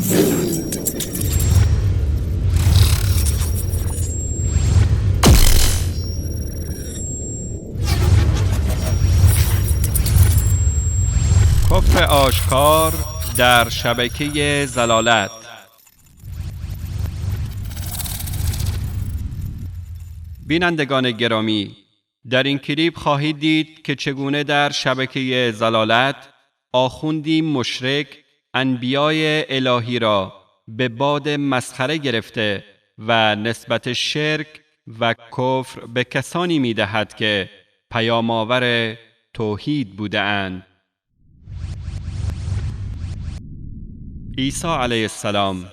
کفر آشکار در شبکه ضلالت. بینندگان گرامی، در این کلیپ خواهید دید که چگونه در شبکه ضلالت آخوندی مشرک انبیای الهی را به باد مسخره گرفته و نسبت شرک و کفر به کسانی می دهد که پیام‌آور توحید بودند. عیسی علیه السلام: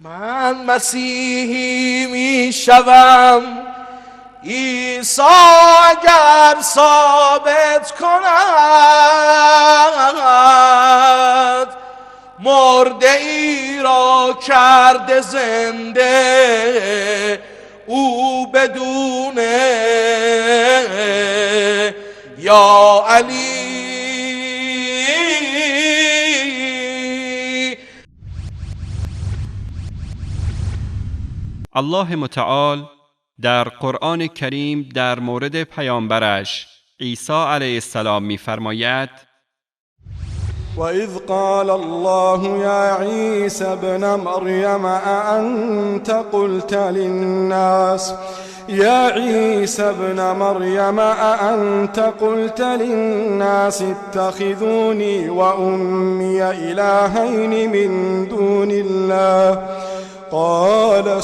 من مسیحی می شوم عیسی اگر ثابت کند مرده ای را کرده زنده او بدون یا علی. الله متعال در قرآن کریم در مورد پیامبرش عیسی علیه السلام می‌فرماید: وَإِذْ قَالَ اللَّهُ يَا عِيسَى ابْنَ مَرْيَمَ أَأَنْتَ قُلْتَ لِلنَّاسِ اتَّخِذُونِي وَأُمِّيَ إِلَٰهَيْنِ مِن دُونِ اللَّهِ قَالَ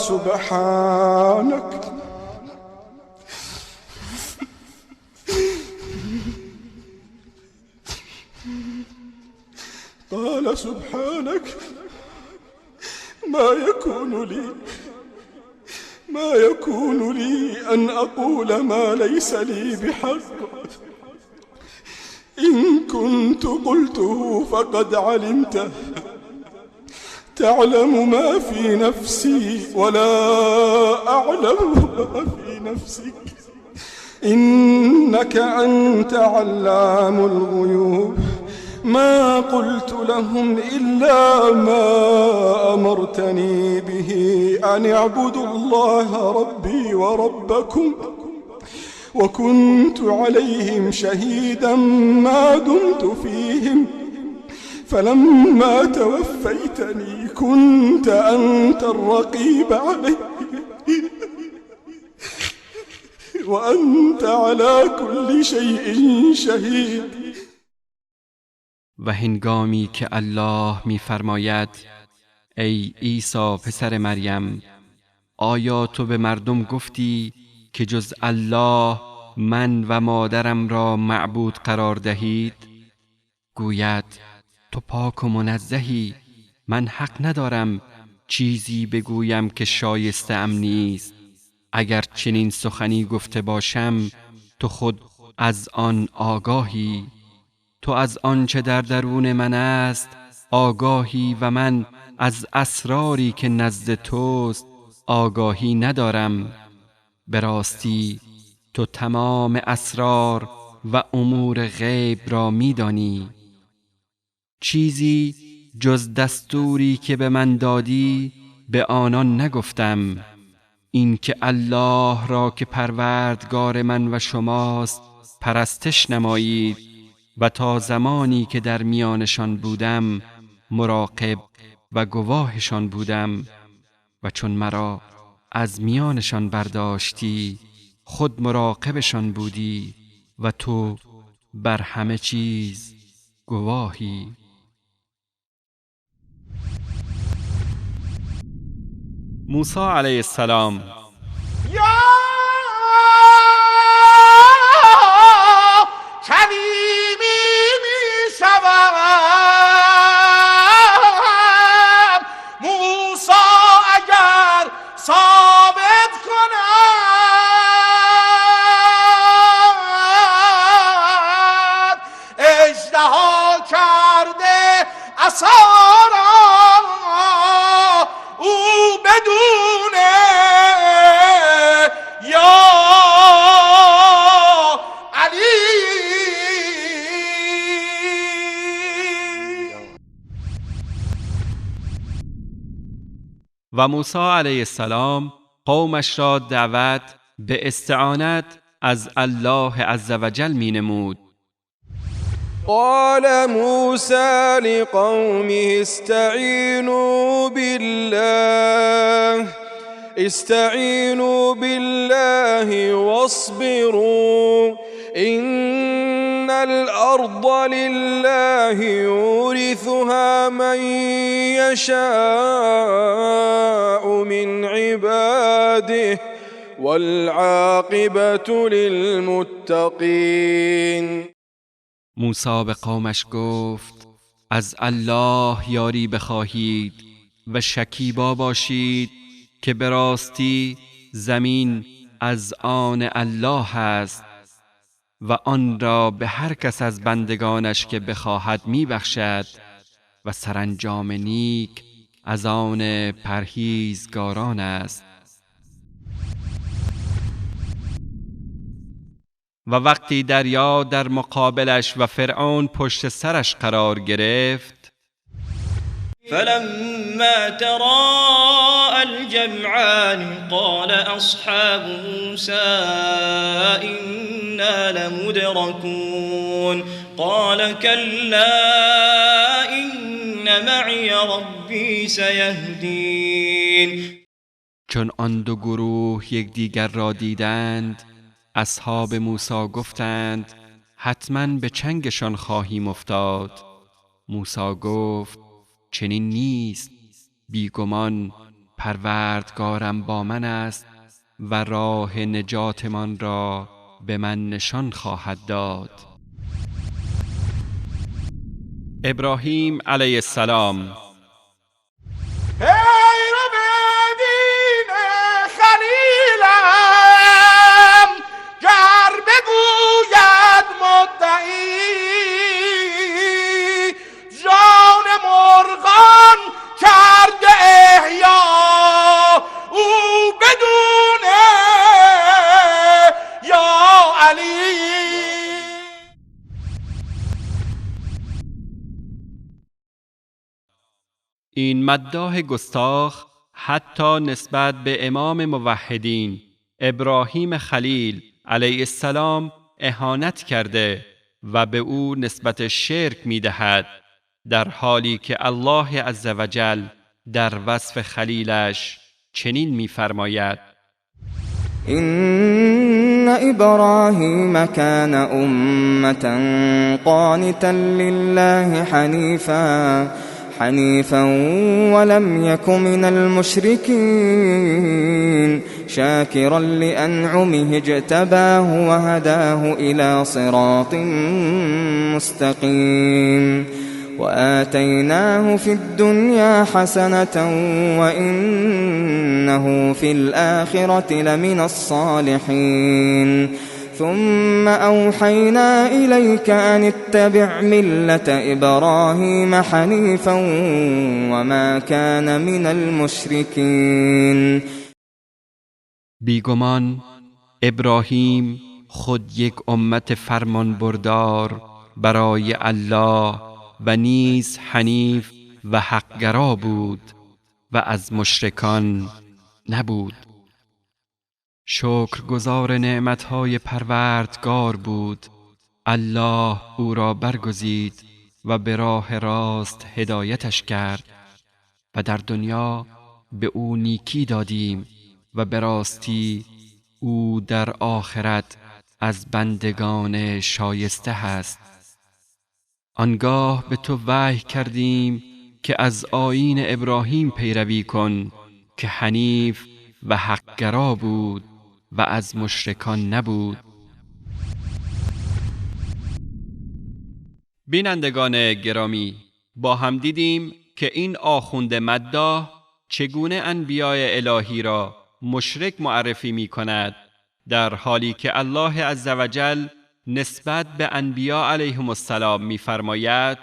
سبحانك ما يكون لي أن أقول ما ليس لي بحق إن كنت قلته فقد علمته تعلم ما في نفسي ولا أعلم ما في نفسك إنك أنت علام الغيوب ما قلت لهم إلا ما أمرتني به أن اعبدوا الله ربي وربكم وكنت عليهم شهيدا ما دمت فيهم فلما توفيتني كنت أنت الرقيب عليهم وأنت على كل شيء شهيد. و هنگامی که الله می‌فرماید: ای عیسی پسر مریم، آیا تو به مردم گفتی که جز الله من و مادرم را معبود قرار دهید؟ گوید: تو پاک و منزهی، من حق ندارم چیزی بگویم که شایسته ام نیست. اگر چنین سخنی گفته باشم تو خود از آن آگاهی. تو از آنچه در درون من است آگاهی و من از اسراری که نزد توست آگاهی ندارم. به راستی تو تمام اسرار و امور غیب را می‌دانی. چیزی جز دستوری که به من دادی به آنان نگفتم. این که الله را که پروردگار من و شماست پرستش نمایید و تا زمانی که در میانشان بودم مراقب و گواهشان بودم و چون مرا از میانشان برداشتی خود مراقبشان بودی و تو بر همه چیز گواهی. موسی علیه السلام: ثابت کند اژدها کرده عصا را او بدون و موسی علیه السلام قومش را دعوت به استعانت از الله عزوجل می نمود. قال موسى لقومه استعينوا بالله واصبروا إن الأرض لله يورثها من يشاء من عباده والعاقبة للمتقين. موسی به قومش گفت از الله یاری بخواهید و شکیبا باشید که به راستی زمین از آن الله است و آن را به هر کس از بندگانش که بخواهد میبخشد و سرانجام نیک از آن پرهیزگاران است. و وقتی دریا در مقابلش و فرعون پشت سرش قرار گرفت، فلما تراءى الجمعان قال أصحاب موسى إنا لمدركون قال كلا إن معي ربي سيهدين. چون آن دو گروه یکدیگر را دیدند، اصحاب موسی گفتند حتما به چنگشان خواهیم افتاد. موسی گفت چنین نیست، بیگمان پروردگارم با من است و راه نجاتمان را به من نشان خواهد داد. ابراهیم علیه السلام این مداح گستاخ حتی نسبت به امام موحدین ابراهیم خلیل علیه السلام اهانت کرده و به او نسبت شرک می‌دهد، در حالی که الله عزوجل در وصف خلیلش چنین می‌فرماید: إن إبراهيم كان أمة قانتا لله حنيفا ولم يك من المشركين شاكرا لأنعمه اجتباه وهداه إلى صراط مستقيم وآتيناه في الدنيا حسنة وإنه في الآخرة لمن الصالحين ثم أوحينا إليك أن اتبع ملة إبراهيم حنيفا وما كان من المشركين. بیگمان ابراهیم خود یک امت فرمان بردار برای الله و نیز حنیف و حقگرا بود و از مشرکان نبود. شکرگزار نعمتهای پروردگار بود. الله او را برگزید و به راه راست هدایتش کرد و در دنیا به او نیکی دادیم و به راستی او در آخرت از بندگان شایسته است. آنگاه به تو وحی کردیم که از آیین ابراهیم پیروی کن که حنیف و حقگرا بود و از مشرکان نبود. بینندگان گرامی، با هم دیدیم که این آخوند مداح چگونه انبیاء الهی را مشرک معرفی می کند، در حالی که الله عزوجل نسبت به انبیاء علیهم السلام می فرماید: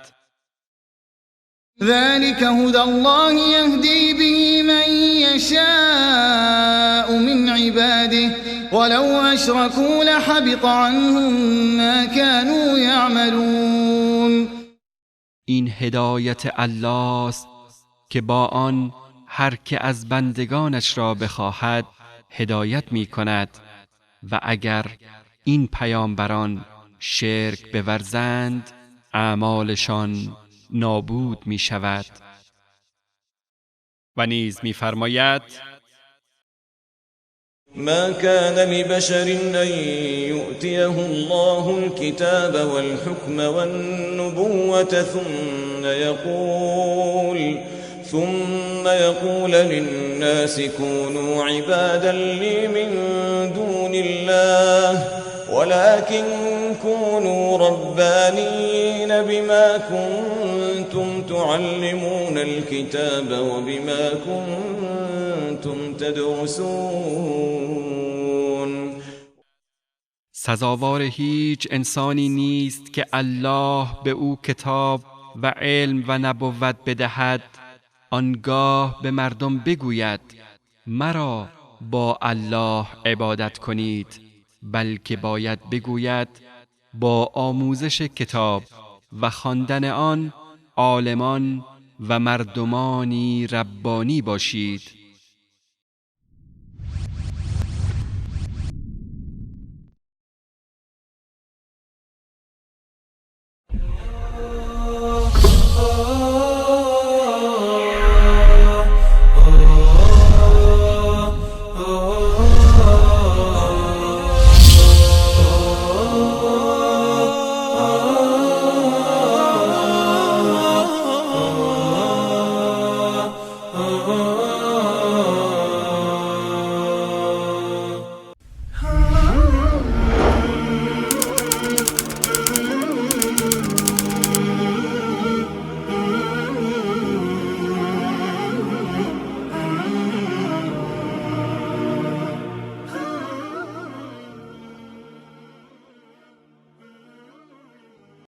ذلك هدى الله يهدي به من يشاء من عباده ولو أشركوا لحبط عنهم ما كانوا يعملون. این هدایت الله است که با آن هر که از بندگانش را بخواهد هدایت می کند و اگر این پیامبران شرک بورزند اعمالشان نابود می شود. و نیز می فرماید ما كان لبشر أن يؤتيه الله الكتاب والحكم والنبوة ثم يقول للناس كونوا عبادا لي من دون الله ولكن كونوا ربانيين بما كنتم تعلمون الكتاب وبما كنتم تدرسون. سزاوار هیچ انسانی نیست که الله به او کتاب و علم و نبوت بدهد آنگاه به مردم بگوید مرا با الله عبادت کنید، بلکه باید بگوید با آموزش کتاب و خواندن آن عالمان و مردمانی ربانی باشید.